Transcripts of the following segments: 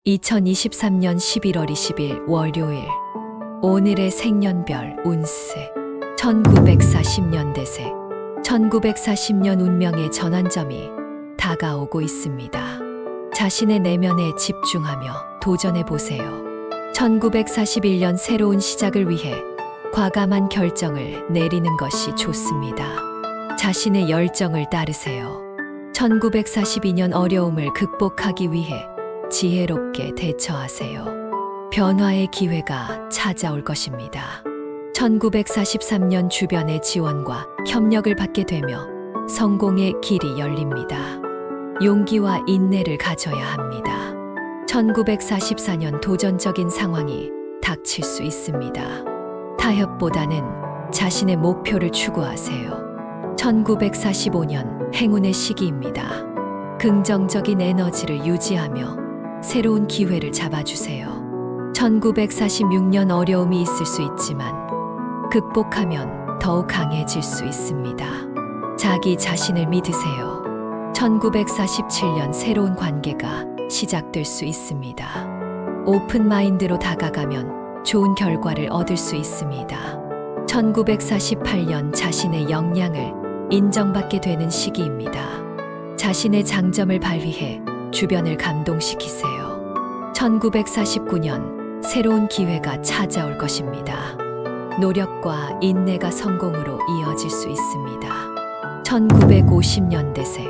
2023년 11월 20일 월요일. 오늘의 생년별 운세. 1940년 대세. 1940년 운명의 전환점이 다가오고 있습니다. 자신의 내면에 집중하며 도전해 보세요. 1941년 새로운 시작을 위해 과감한 결정을 내리는 것이 좋습니다. 자신의 열정을 따르세요. 1942년 어려움을 극복하기 위해 지혜롭게 대처하세요. 변화의 기회가 찾아올 것입니다. 1943년 주변의 지원과 협력을 받게 되며 성공의 길이 열립니다. 용기와 인내를 가져야 합니다. 1944년 도전적인 상황이 닥칠 수 있습니다. 타협보다는 자신의 목표를 추구하세요. 1945년 행운의 시기입니다. 긍정적인 에너지를 유지하며 새로운 기회를 잡아주세요. 1946년 어려움이 있을 수 있지만 극복하면 더욱 강해질 수 있습니다. 자기 자신을 믿으세요. 1947년 새로운 관계가 시작될 수 있습니다. 오픈 마인드로 다가가면 좋은 결과를 얻을 수 있습니다. 1948년 자신의 역량을 인정받게 되는 시기입니다. 자신의 장점을 발휘해 주변을 감동시키세요. 1949년 새로운 기회가 찾아올 것입니다. 노력과 인내가 성공으로 이어질 수 있습니다. 1950년 대세.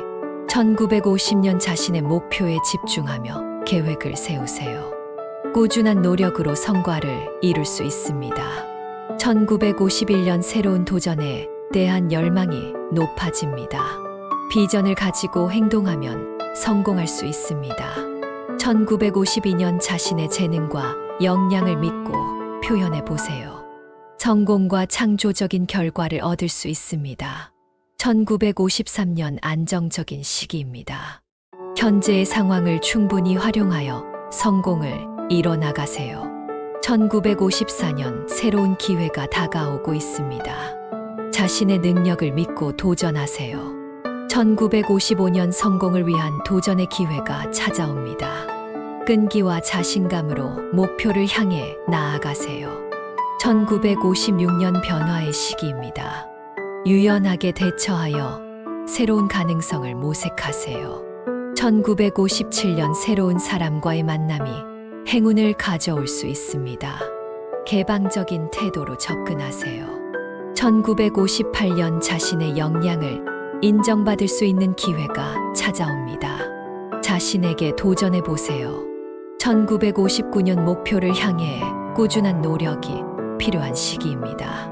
1950년 자신의 목표에 집중하며 계획을 세우세요. 꾸준한 노력으로 성과를 이룰 수 있습니다. 1951년 새로운 도전에 대한 열망이 높아집니다. 비전을 가지고 행동하면 성공할 수 있습니다. 1952년 자신의 재능과 역량을 믿고 표현해 보세요. 성공과 창조적인 결과를 얻을 수 있습니다. 1953년 안정적인 시기입니다. 현재의 상황을 충분히 활용하여 성공을 이뤄나가세요. 1954년 새로운 기회가 다가오고 있습니다. 자신의 능력을 믿고 도전하세요. 1955년 성공을 위한 도전의 기회가 찾아옵니다. 끈기와 자신감으로 목표를 향해 나아가세요. 1956년 변화의 시기입니다. 유연하게 대처하여 새로운 가능성을 모색하세요. 1957년 새로운 사람과의 만남이 행운을 가져올 수 있습니다. 개방적인 태도로 접근하세요. 1958년 자신의 역량을 인정받을 수 있는 기회가 찾아옵니다. 자신에게 도전해 보세요. 1959년 목표를 향해 꾸준한 노력이 필요한 시기입니다.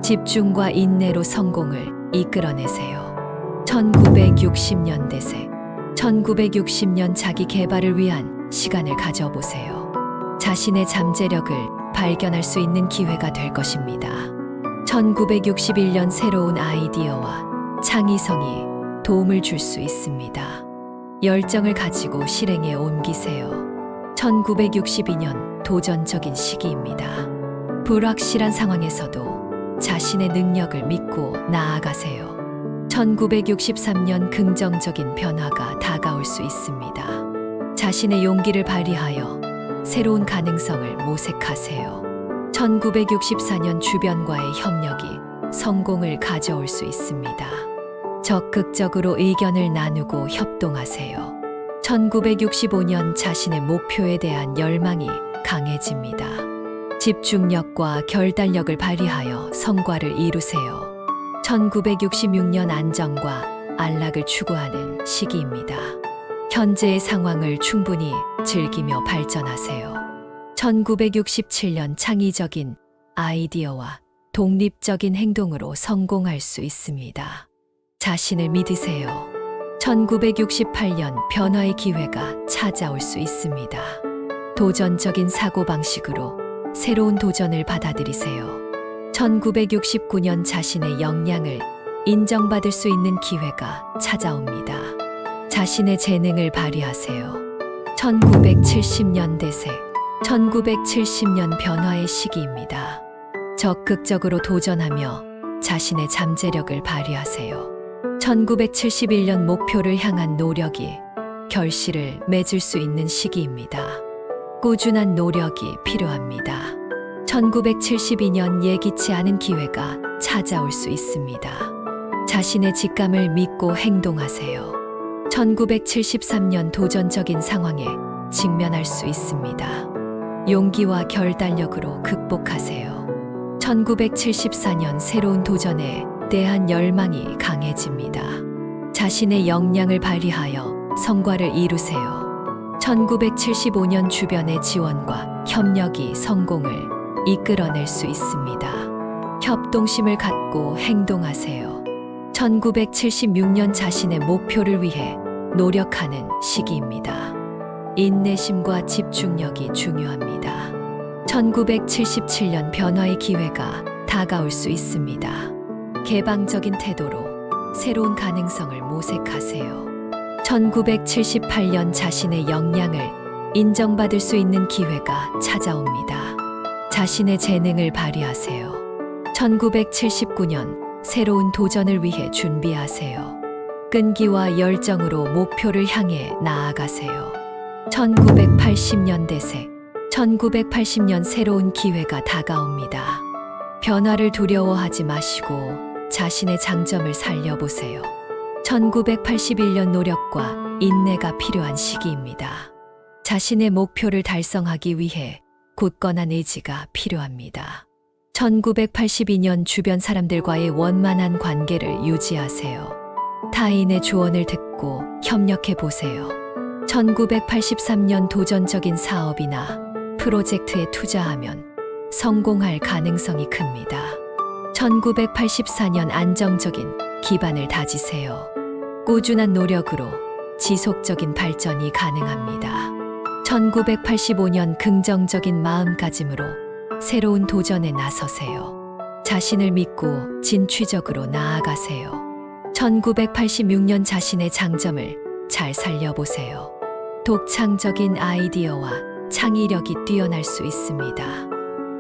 집중과 인내로 성공을 이끌어내세요. 1960년 대세. 1960년 자기 개발을 위한 시간을 가져보세요. 자신의 잠재력을 발견할 수 있는 기회가 될 것입니다. 1961년 새로운 아이디어와 창의성이 도움을 줄 수 있습니다. 열정을 가지고 실행에 옮기세요. 1962년 도전적인 시기입니다. 불확실한 상황에서도 자신의 능력을 믿고 나아가세요. 1963년 긍정적인 변화가 다가올 수 있습니다. 자신의 용기를 발휘하여 새로운 가능성을 모색하세요. 1964년 주변과의 협력이 성공을 가져올 수 있습니다. 적극적으로 의견을 나누고 협동하세요. 1965년 자신의 목표에 대한 열망이 강해집니다. 집중력과 결단력을 발휘하여 성과를 이루세요. 1966년 안정과 안락을 추구하는 시기입니다. 현재의 상황을 충분히 즐기며 발전하세요. 1967년 창의적인 아이디어와 독립적인 행동으로 성공할 수 있습니다. 자신을 믿으세요. 1968년 변화의 기회가 찾아올 수 있습니다. 도전적인 사고방식으로 새로운 도전을 받아들이세요. 1969년 자신의 역량을 인정받을 수 있는 기회가 찾아옵니다. 자신의 재능을 발휘하세요. 1970년 대세. 1970년 변화의 시기입니다. 적극적으로 도전하며 자신의 잠재력을 발휘하세요. 1971년 목표를 향한 노력이 결실을 맺을 수 있는 시기입니다. 꾸준한 노력이 필요합니다. 1972년 예기치 않은 기회가 찾아올 수 있습니다. 자신의 직감을 믿고 행동하세요. 1973년 도전적인 상황에 직면할 수 있습니다. 용기와 결단력으로 극복하세요. 1974년 새로운 도전에 대한 열망이 강해집니다. 자신의 역량을 발휘하여 성과를 이루세요. 1975년 주변의 지원과 협력이 성공을 이끌어낼 수 있습니다. 협동심을 갖고 행동하세요. 1976년 자신의 목표를 위해 노력하는 시기입니다. 인내심과 집중력이 중요합니다. 1977년 변화의 기회가 다가올 수 있습니다. 개방적인 태도로 새로운 가능성을 모색하세요. 1978년 자신의 역량을 인정받을 수 있는 기회가 찾아옵니다. 자신의 재능을 발휘하세요. 1979년 새로운 도전을 위해 준비하세요. 끈기와 열정으로 목표를 향해 나아가세요. 1980년 대세, 1980년 새로운 기회가 다가옵니다. 변화를 두려워하지 마시고 자신의 장점을 살려보세요. 1981년 노력과 인내가 필요한 시기입니다. 자신의 목표를 달성하기 위해 굳건한 의지가 필요합니다. 1982년 주변 사람들과의 원만한 관계를 유지하세요. 타인의 조언을 듣고 협력해 보세요. 1983년 도전적인 사업이나 프로젝트에 투자하면 성공할 가능성이 큽니다. 1984년 안정적인 기반을 다지세요. 꾸준한 노력으로 지속적인 발전이 가능합니다. 1985년 긍정적인 마음가짐으로 새로운 도전에 나서세요. 자신을 믿고 진취적으로 나아가세요. 1986년 자신의 장점을 잘 살려보세요. 독창적인 아이디어와 창의력이 뛰어날 수 있습니다.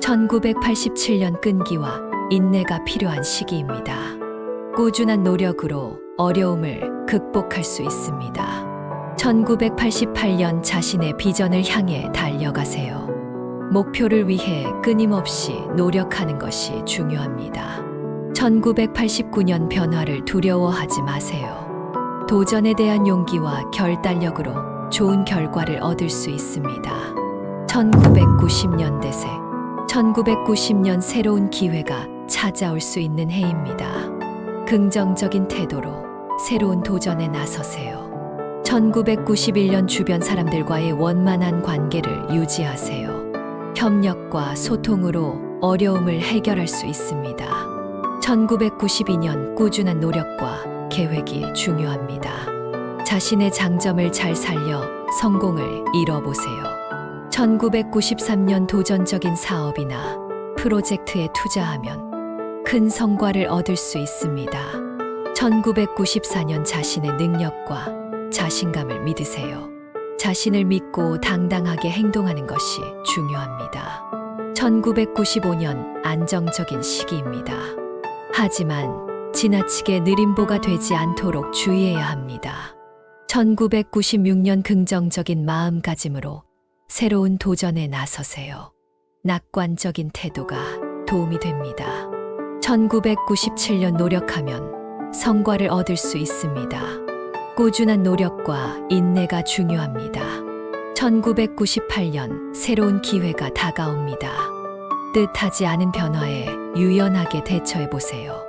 1987년 끈기와 인내가 필요한 시기입니다. 꾸준한 노력으로 어려움을 극복할 수 있습니다. 1988년 자신의 비전을 향해 달려가세요. 목표를 위해 끊임없이 노력하는 것이 중요합니다. 1989년 변화를 두려워하지 마세요. 도전에 대한 용기와 결단력으로 좋은 결과를 얻을 수 있습니다. 1990년 대세, 1990년 새로운 기회가 찾아올 수 있는 해입니다. 긍정적인 태도로 새로운 도전에 나서세요. 1991년 주변 사람들과의 원만한 관계를 유지하세요. 협력과 소통으로 어려움을 해결할 수 있습니다. 1992년 꾸준한 노력과 계획이 중요합니다. 자신의 장점을 잘 살려 성공을 이뤄보세요. 1993년 도전적인 사업이나 프로젝트에 투자하면 큰 성과를 얻을 수 있습니다. 1994년 자신의 능력과 자신감을 믿으세요. 자신을 믿고 당당하게 행동하는 것이 중요합니다. 1995년 안정적인 시기입니다. 하지만 지나치게 느림보가 되지 않도록 주의해야 합니다. 1996년 긍정적인 마음가짐으로 새로운 도전에 나서세요. 낙관적인 태도가 도움이 됩니다. 1997년 노력하면 성과를 얻을 수 있습니다. 꾸준한 노력과 인내가 중요합니다. 1998년 새로운 기회가 다가옵니다. 뜻하지 않은 변화에 유연하게 대처해 보세요.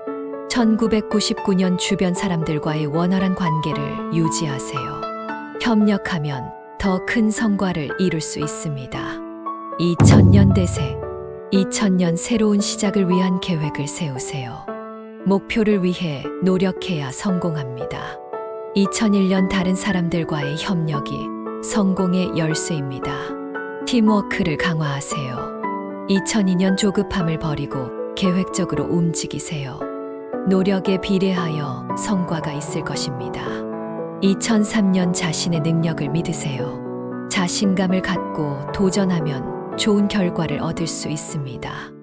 1999년 주변 사람들과의 원활한 관계를 유지하세요. 협력하면 더 큰 성과를 이룰 수 있습니다. 2000년 대세, 2000년 새로운 시작을 위한 계획을 세우세요. 목표를 위해 노력해야 성공합니다. 2001년 다른 사람들과의 협력이 성공의 열쇠입니다. 팀워크를 강화하세요. 2002년 조급함을 버리고 계획적으로 움직이세요. 노력에 비례하여 성과가 있을 것입니다. 2003년 자신의 능력을 믿으세요. 자신감을 갖고 도전하면 좋은 결과를 얻을 수 있습니다.